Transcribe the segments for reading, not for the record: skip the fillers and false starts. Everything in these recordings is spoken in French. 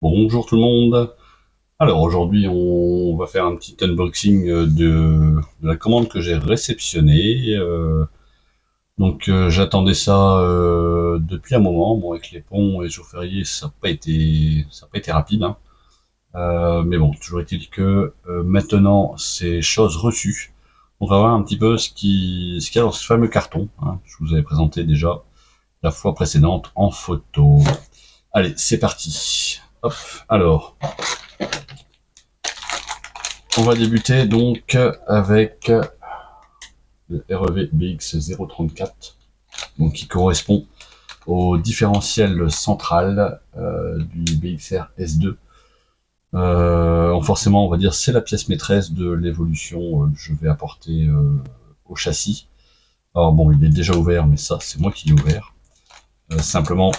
Bonjour tout le monde. Alors aujourd'hui on va faire un petit unboxing de la commande que j'ai réceptionnée. J'attendais ça depuis un moment. Bon, avec les ponts et les jours fériés ça n'a pas été rapide, hein. Mais bon, toujours est-il que maintenant c'est chose reçue. On va voir un petit peu ce qu'il y a dans ce fameux carton, hein. Je vous avais présenté déjà la fois précédente en photo. Allez, c'est parti. Hop, alors. On va débuter donc avec le REV BX034, donc qui correspond au différentiel central du BXR S2. Forcément, on va dire c'est la pièce maîtresse de l'évolution que je vais apporter au châssis. Alors bon, il est déjà ouvert, mais ça c'est moi qui l'ai ouvert. Simplement,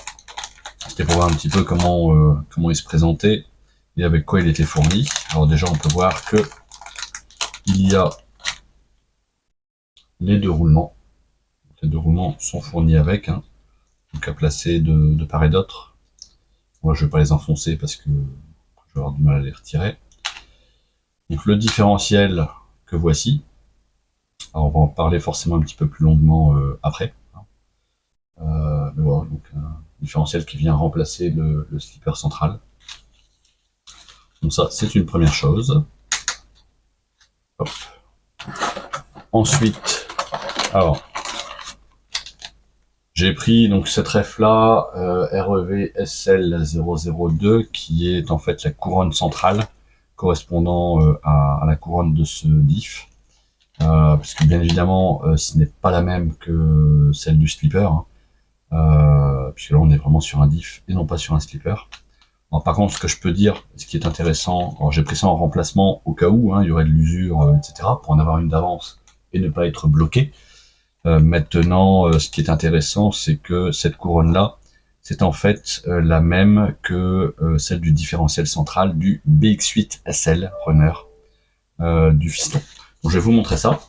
c'était pour voir un petit peu comment il se présentait et avec quoi il était fourni. Alors déjà, on peut voir que il y a les deux roulements. Les deux roulements sont fournis avec, hein, donc à placer de part et d'autre. Moi, je vais pas les enfoncer parce que je vais avoir du mal à les retirer. Donc le différentiel que voici. Alors on va en parler forcément un petit peu plus longuement après. Mais voilà, donc un différentiel qui vient remplacer le slipper central. Donc ça, c'est une première chose. Hop. Ensuite, alors j'ai pris donc cette ref là, REV SL002, qui est en fait la couronne centrale correspondant à la couronne de ce diff, puisque bien évidemment ce n'est pas la même que celle du slipper, hein, puisque là on est vraiment sur un diff et non pas sur un slipper. Alors, par contre, ce que je peux dire, ce qui est intéressant, alors j'ai pris ça en remplacement au cas où, hein, il y aurait de l'usure, etc., pour en avoir une d'avance et ne pas être bloqué. Maintenant, ce qui est intéressant, c'est que cette couronne-là, c'est en fait la même que celle du différentiel central du BX8 SL Runner du fiston. Donc, je vais vous montrer ça.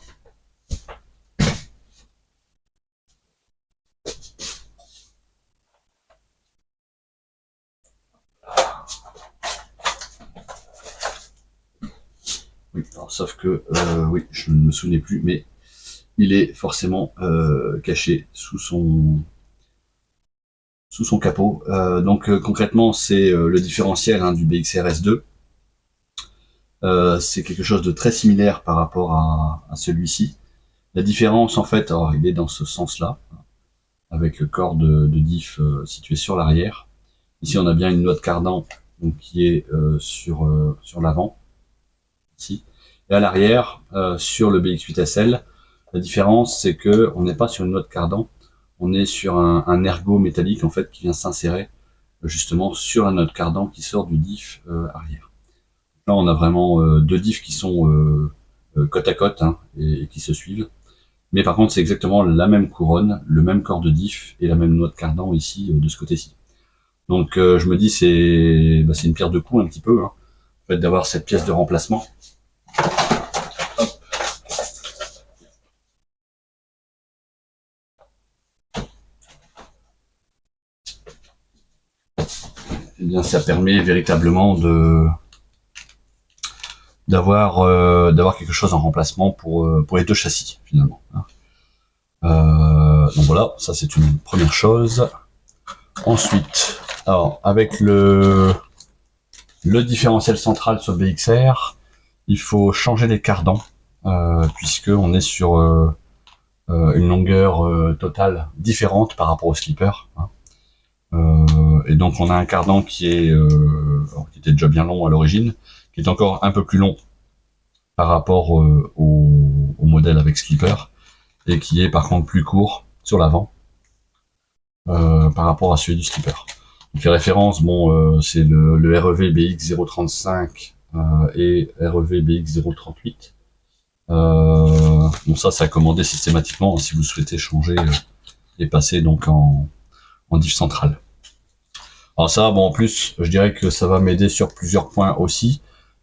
Oui, alors, sauf que, oui, je ne me souvenais plus, mais il est forcément caché sous son capot. Concrètement, c'est le différentiel, hein, du BXR S2. C'est quelque chose de très similaire par rapport à celui-ci. La différence, en fait, alors, il est dans ce sens-là, avec le corps de diff situé sur l'arrière. Ici, on a bien une noix de cardan, donc, qui est sur l'avant, ici. Et à l'arrière, sur le BX8SL, la différence, c'est que on n'est pas sur une noix de cardan, on est sur un ergot métallique, en fait, qui vient s'insérer justement sur la noix de cardan qui sort du diff arrière. Là, on a vraiment deux diffs qui sont côte à côte, hein, et qui se suivent. Mais par contre, c'est exactement la même couronne, le même corps de diff et la même noix de cardan ici, de ce côté-ci. Donc je me dis, c'est une pierre deux coups un petit peu, hein, le fait d'avoir cette pièce de remplacement. Hop. Et bien, ça permet véritablement d'avoir quelque chose en remplacement pour les deux châssis finalement, hein. Donc voilà, ça c'est une première chose. Ensuite, alors avec le différentiel central sur BXR, il faut changer les cardans, puisque on est sur une longueur totale différente par rapport au slipper, hein. Et donc on a un cardan qui était déjà bien long à l'origine, qui est encore un peu plus long par rapport au modèle avec slipper, et qui est par contre plus court sur l'avant par rapport à celui du slipper. Donc les références, bon, c'est le REV BX035 et REV BX038. Donc ça a commandé systématiquement, hein, si vous souhaitez changer et passer donc en diff central. Alors ça, bon, en plus, je dirais que ça va m'aider sur plusieurs points aussi.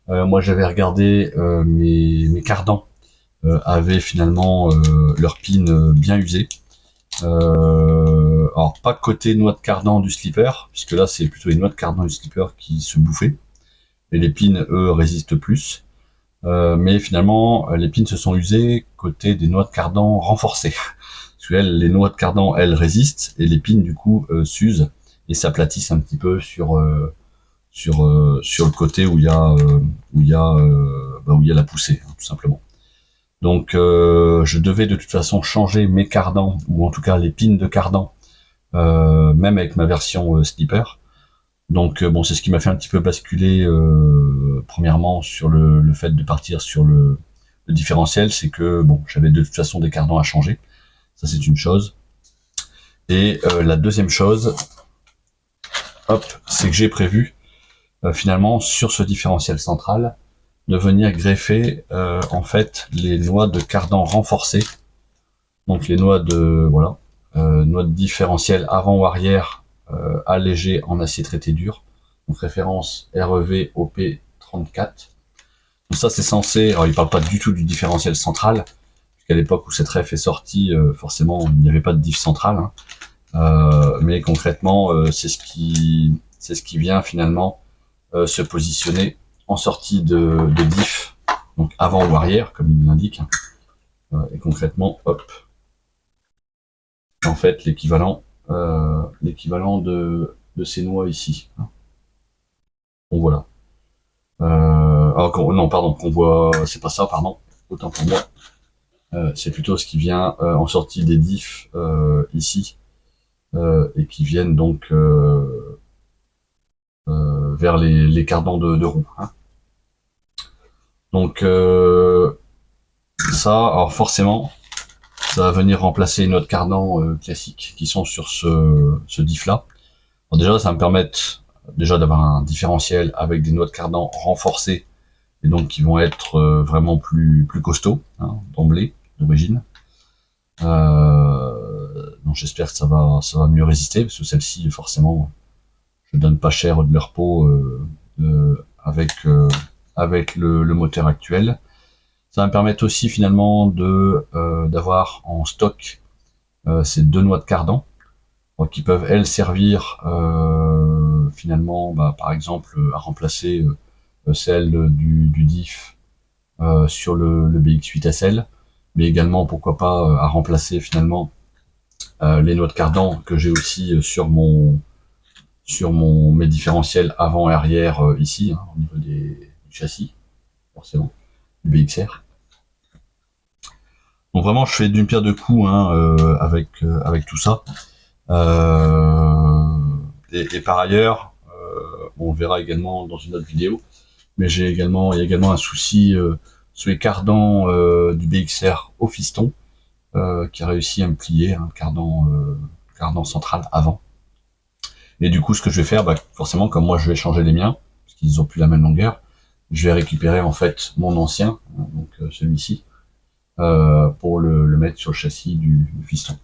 Moi, j'avais regardé mes cardans avaient finalement leur pin bien usé. Alors pas côté noix de cardan du slipper, puisque là c'est plutôt les noix de cardan du slipper qui se bouffaient, et les pins eux résistent plus. Mais finalement les pins se sont usés côté des noix de cardan renforcées. Parce que les noix de cardan elles résistent, et les pins du coup s'usent et s'aplatissent un petit peu sur le côté où il y a où il y a la poussée, hein, tout simplement. Donc je devais de toute façon changer mes cardans, ou en tout cas les pins de cardan, même avec ma version slipper. Donc bon, c'est ce qui m'a fait un petit peu basculer premièrement sur le fait de partir sur le différentiel, c'est que bon, j'avais de toute façon des cardans à changer, ça c'est une chose. Et la deuxième chose, hop, c'est que j'ai prévu finalement sur ce différentiel central de venir greffer en fait les noix de cardan renforcées, donc les noix de voilà, noix de différentiel avant ou arrière allégées en acier traité dur, donc référence REV OP34. Donc ça c'est censé, alors il parle pas du tout du différentiel central, puisqu'à l'époque où cette ref est sortie, forcément il n'y avait pas de diff central, hein. Mais concrètement c'est ce qui vient finalement se positionner en sortie de diff, donc avant ou arrière comme il l'indique, hein. Et concrètement, hop, en fait l'équivalent de ces noix ici, hein. Bon voilà. Alors non pardon, qu'on voit, c'est pas ça, pardon, autant pour moi. C'est plutôt ce qui vient en sortie des diffs ici, et qui viennent donc vers les cardans de roue, hein. Donc ça, alors forcément, ça va venir remplacer une autre cardan classique qui sont sur ce diff là. Alors déjà, ça va me permettre déjà d'avoir un différentiel avec des noix de cardan renforcées, et donc qui vont être vraiment plus costauds, hein, d'emblée, d'origine. Donc j'espère que ça va mieux résister, parce que celle-ci, forcément, je donne pas cher de leur peau avec le moteur actuel. Ça va me permettre aussi finalement d'avoir en stock ces deux noix de cardan, donc qui peuvent elles servir finalement, par exemple, à remplacer celle du diff sur le BX8 SL, mais également pourquoi pas à remplacer finalement les noix de cardan que j'ai aussi sur mes différentiels avant et arrière ici, hein, au niveau du châssis, forcément, du BXR. Donc vraiment, je fais d'une pierre deux coups, hein, avec tout ça. Et par ailleurs, on le verra également dans une autre vidéo, mais il y a également un souci sur les cardans du BXR au fiston, qui a réussi à me plier, un cardan central avant. Et du coup, ce que je vais faire, forcément, comme moi je vais changer les miens, parce qu'ils ont plus la même longueur, je vais récupérer en fait mon ancien, donc celui-ci, pour le mettre sur le châssis du fiston.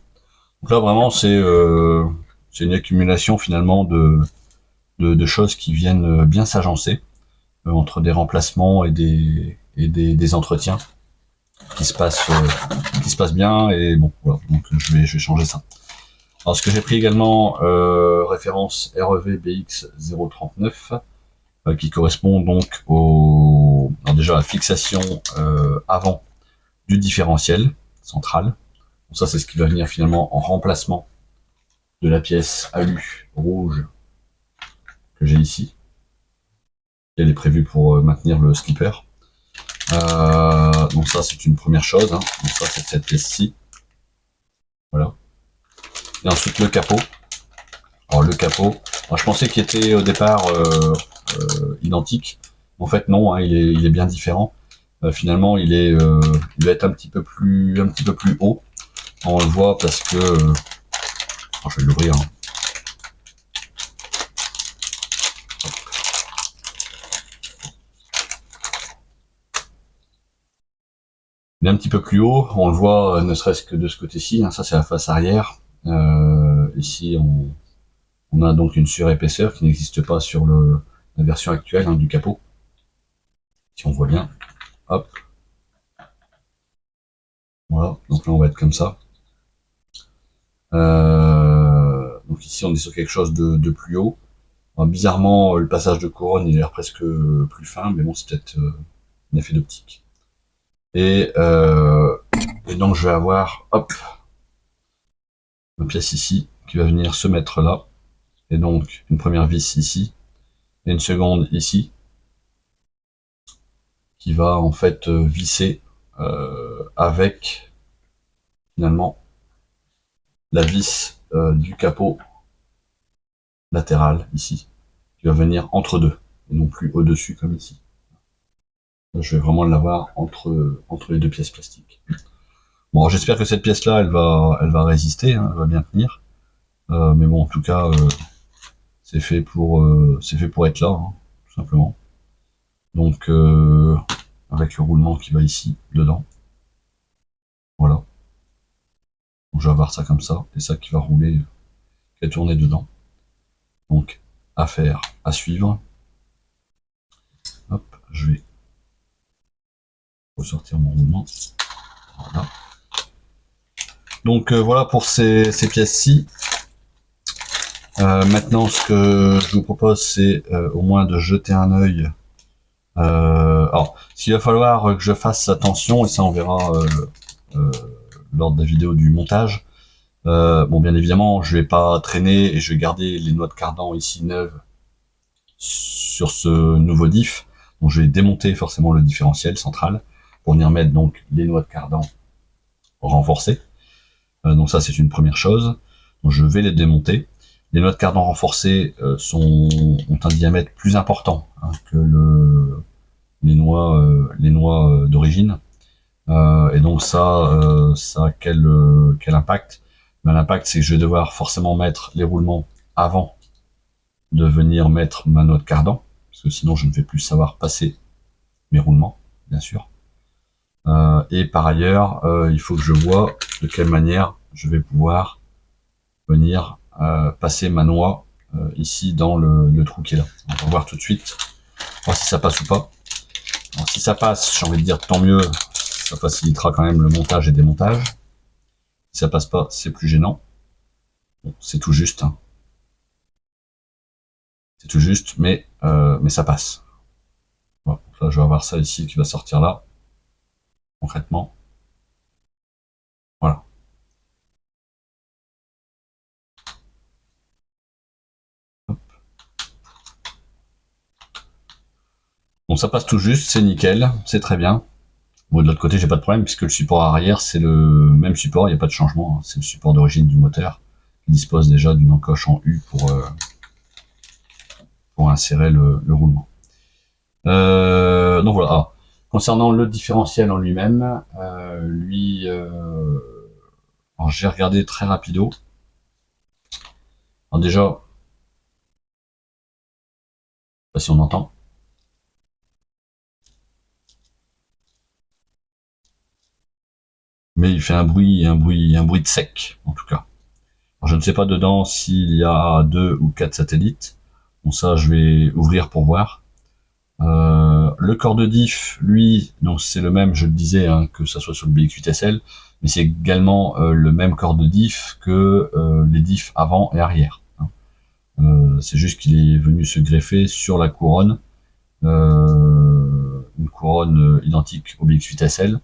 Donc là, vraiment, c'est une accumulation finalement de choses qui viennent bien s'agencer entre des remplacements et des entretiens qui se passent bien. Et bon, voilà, donc je vais changer ça. Alors ce que j'ai pris également, référence REV BX 039, qui correspond donc alors déjà à la fixation avant du différentiel central. Donc ça c'est ce qui va venir finalement en remplacement de la pièce alu rouge que j'ai ici. Elle est prévue pour maintenir le slipper. Donc ça c'est une première chose, hein. Donc ça c'est cette pièce-ci. Voilà. Et ensuite le capot. Alors le capot, alors, je pensais qu'il était au départ identique. En fait non, hein, il est bien différent. Finalement il va être un petit peu plus haut. On le voit parce que alors, je vais l'ouvrir, hein. Il est un petit peu plus haut, on le voit ne serait-ce que de ce côté-ci, hein, ça c'est la face arrière. Ici on a donc une surépaisseur qui n'existe pas sur la version actuelle, hein, du capot. Si on voit bien, hop. Voilà, donc là on va être comme ça. Donc ici, on est sur quelque chose de plus haut. Alors, bizarrement, le passage de couronne, il a l'air presque plus fin, mais bon, c'est peut-être un effet d'optique. Et donc, je vais avoir, hop, une pièce ici, qui va venir se mettre là. Et donc, une première vis ici, et une seconde ici, qui va en fait visser avec, finalement, la vis du capot latéral, ici, qui va venir entre deux, et non plus au-dessus, comme ici. Je vais vraiment l'avoir entre les deux pièces plastiques. Bon, j'espère que cette pièce-là, elle va résister, hein, elle va bien tenir. Mais bon, en tout cas, c'est fait pour être là, hein, tout simplement. Donc, avec le roulement qui va ici, dedans. Voilà. Donc, je vais avoir ça comme ça, et ça qui va rouler, qui va tourner dedans. Donc, à faire, à suivre. Hop, je vais ressortir mon roulement. Voilà. Donc, voilà pour ces pièces-ci. Maintenant, ce que je vous propose, c'est au moins de jeter un œil. Alors, s'il va falloir que je fasse attention, et ça on verra euh, lors de la vidéo du montage. Bon, bien évidemment, je vais pas traîner et je vais garder les noix de cardan ici neuves sur ce nouveau diff. Donc, je vais démonter forcément le différentiel central pour venir mettre donc les noix de cardan renforcées. Donc ça, c'est une première chose. Donc, je vais les démonter. Les noix de cardan renforcées ont un diamètre plus important, hein, que les noix d'origine. Et donc ça a quel impact? Ben, l'impact, c'est que je vais devoir forcément mettre les roulements avant de venir mettre ma noix de cardan, parce que sinon je ne vais plus savoir passer mes roulements, bien sûr. Et par ailleurs, il faut que je vois de quelle manière je vais pouvoir venir passer ma noix ici dans le trou qui est là. On va voir tout de suite, voir si ça passe ou pas. Alors, si ça passe, j'ai envie de dire tant mieux, ça facilitera quand même le montage et démontage. Si ça passe pas, c'est plus gênant. Bon, c'est tout juste, hein. C'est tout juste, mais ça passe. Voilà. Là, je vais avoir ça ici qui va sortir là, concrètement. Voilà. Bon, ça passe tout juste, c'est nickel, c'est très bien. Bon, de l'autre côté, j'ai pas de problème puisque le support arrière, c'est le même support, il n'y a pas de changement, hein. C'est le support d'origine du moteur qui dispose déjà d'une encoche en U pour insérer le roulement. Donc voilà. Alors, concernant le différentiel en lui-même, alors j'ai regardé très rapido. Alors déjà, je sais pas si on entend. Mais il fait un bruit de sec, en tout cas. Alors, je ne sais pas dedans s'il y a 2 ou 4 satellites. Bon, ça, je vais ouvrir pour voir. Le corps de diff, lui, donc c'est le même, je le disais, hein, que ça soit sur le BX8SL, mais c'est également le même corps de diff que les diffs avant et arrière, hein. C'est juste qu'il est venu se greffer sur la couronne, une couronne identique au BX8SL,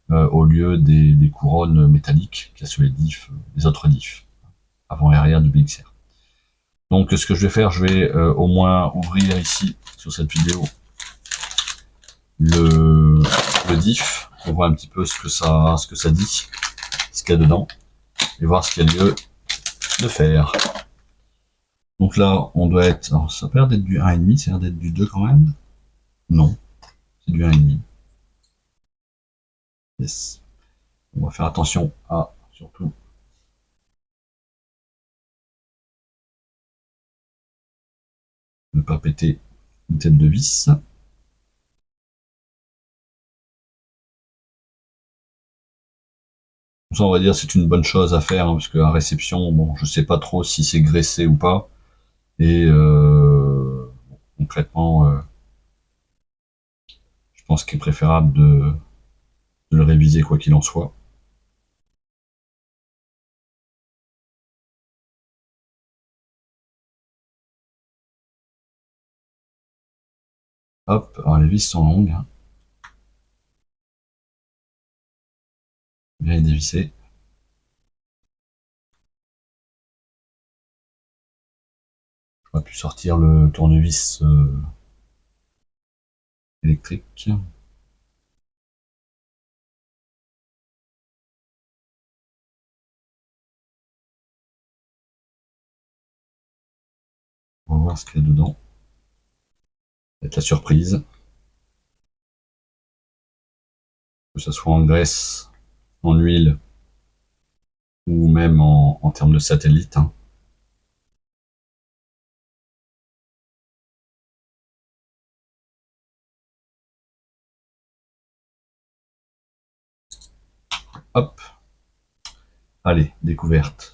au lieu des couronnes métalliques qu'il y a sur les autres diffs, avant et arrière du BXR. Donc ce que je vais faire, je vais au moins ouvrir ici, sur cette vidéo, le diff, pour voir un petit peu ce que ça dit, ce qu'il y a dedans, et voir ce qu'il y a lieu de faire. Donc là, on doit être... Alors, ça a l'air d'être du 1,5, ça a l'air d'être du 2 quand même. Non, c'est du 1,5. Yes. On va faire attention à, surtout, ne pas péter une tête de vis. Ça, on va dire, c'est une bonne chose à faire, hein, parce qu'à réception, bon, je sais pas trop si c'est graissé ou pas. Et concrètement, je pense qu'il est préférable de le réviser quoi qu'il en soit. Hop, alors les vis sont longues. Hein. Bien les dévisser. J'aurais pu sortir le tournevis électrique. On va voir ce qu'il y a dedans. Ça va être la surprise. Que ce soit en graisse, en huile ou même en termes de satellite. Hein. Hop, allez, découverte.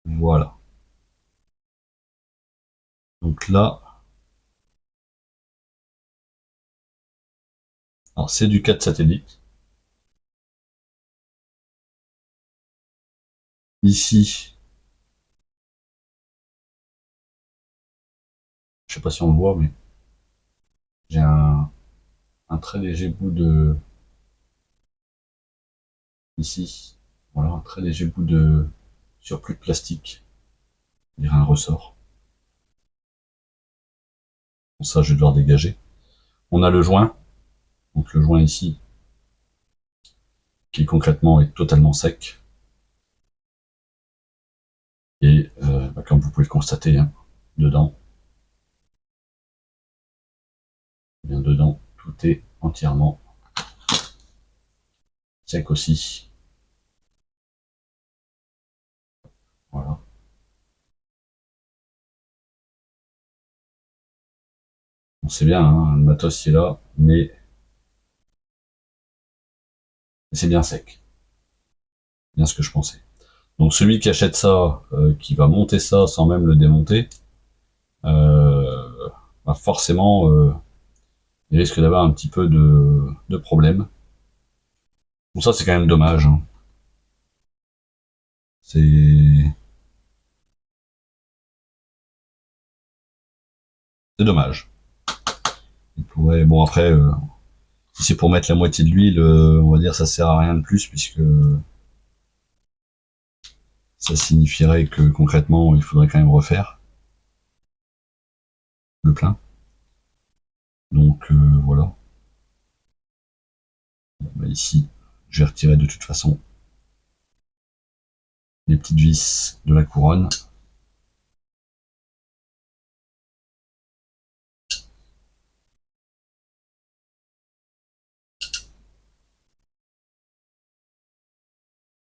Voilà. Donc là, alors c'est du 4 satellite. Ici, je sais pas si on le voit, mais j'ai un très léger bout de ici. Voilà, un très léger bout de surplus de plastique. On dirait un ressort. Bon, ça, je vais devoir dégager. On a le joint. Donc le joint ici, qui concrètement est totalement sec. Et comme vous pouvez le constater, hein, dedans, eh bien dedans, tout est entièrement sec aussi. Voilà. On sait bien, hein, le matos est là, mais c'est bien sec. Bien ce que je pensais. Donc celui qui achète ça, qui va monter ça sans même le démonter, bah forcément, il risque d'avoir un petit peu de problème. Bon, ça, c'est quand même dommage. Hein. C'est dommage. Il pourrait, bon après, si c'est pour mettre la moitié de l'huile, on va dire ça sert à rien de plus puisque ça signifierait que concrètement il faudrait quand même refaire le plein. Donc voilà. Bon, bah, ici, je vais retirer de toute façon les petites vis de la couronne.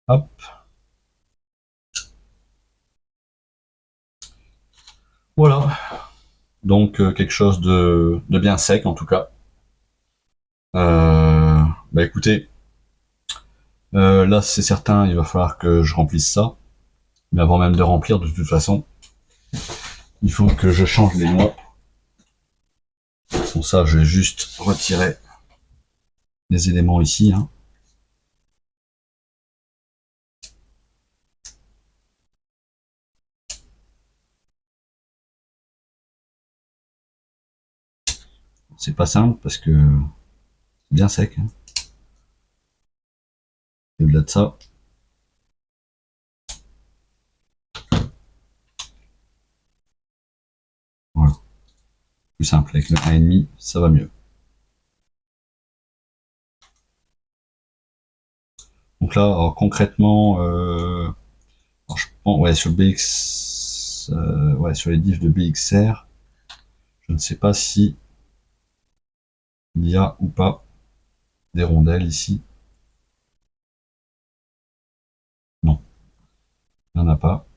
Hop. Voilà. Donc quelque chose de bien sec en tout cas. Bah écoutez, là c'est certain, il va falloir que je remplisse ça. Mais avant même de remplir, de toute façon, il faut que je change les noix. Pour ça, je vais juste retirer les éléments ici. Hein. C'est pas simple parce que c'est bien sec. Hein. Et au-delà de ça, voilà. Plus simple. Avec le 1,5, ça va mieux. Donc là, alors, concrètement, alors, je pense, ouais, sur le BX, ouais, sur les diffs de BXR, je ne sais pas si il y a ou pas des rondelles ici. Non, il n'y en a pas.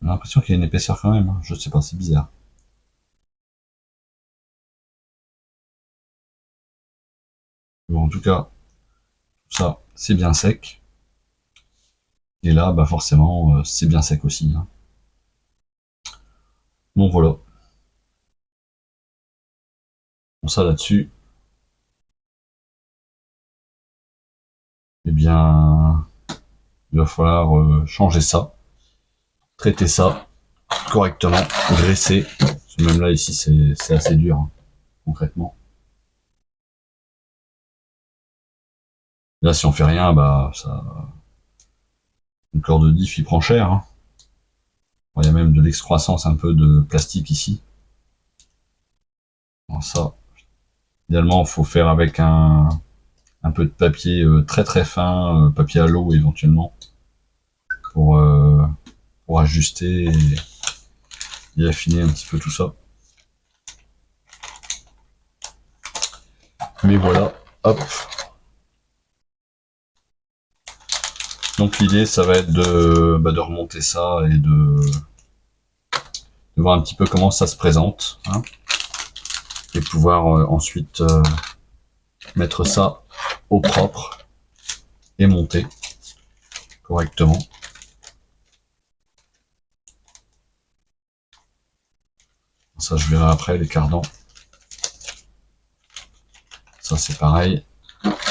J'ai l'impression qu'il y a une épaisseur quand même. Hein. Je sais pas, c'est bizarre. Bon, en tout cas, ça, c'est bien sec. Et là, bah forcément, c'est bien sec aussi. Hein. Donc voilà. Bon, ça là-dessus, eh bien, il va falloir changer ça, traiter ça. correctement, graisser. Même là, ici, c'est assez dur, hein, concrètement. Là, si on fait rien, bah, ça, le corps de diff, il prend cher, hein. Bon, il y a même de l'excroissance un peu de plastique ici. Bon, ça, idéalement, il faut faire avec un peu de papier très très fin, papier à l'eau éventuellement, pour, euh, pour ajuster et affiner un petit peu tout ça. Mais voilà, hop. Donc l'idée, ça va être de remonter ça et de voir un petit peu comment ça se présente, hein, et pouvoir ensuite mettre ça au propre et monter correctement. Ça, je verrai après les cardans. Ça, c'est pareil.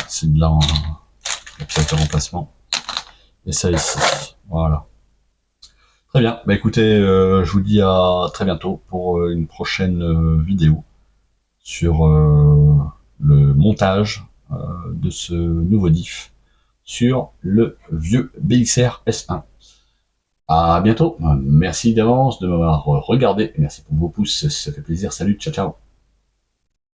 C'est de là en pièce de remplacement. Et ça ici. Voilà. Très bien. Bah écoutez, je vous dis à très bientôt pour une prochaine vidéo sur le montage de ce nouveau diff sur le vieux BXR S1. À bientôt. Merci d'avance de m'avoir regardé. Merci pour vos pouces. Ça fait plaisir. Salut. Ciao, ciao.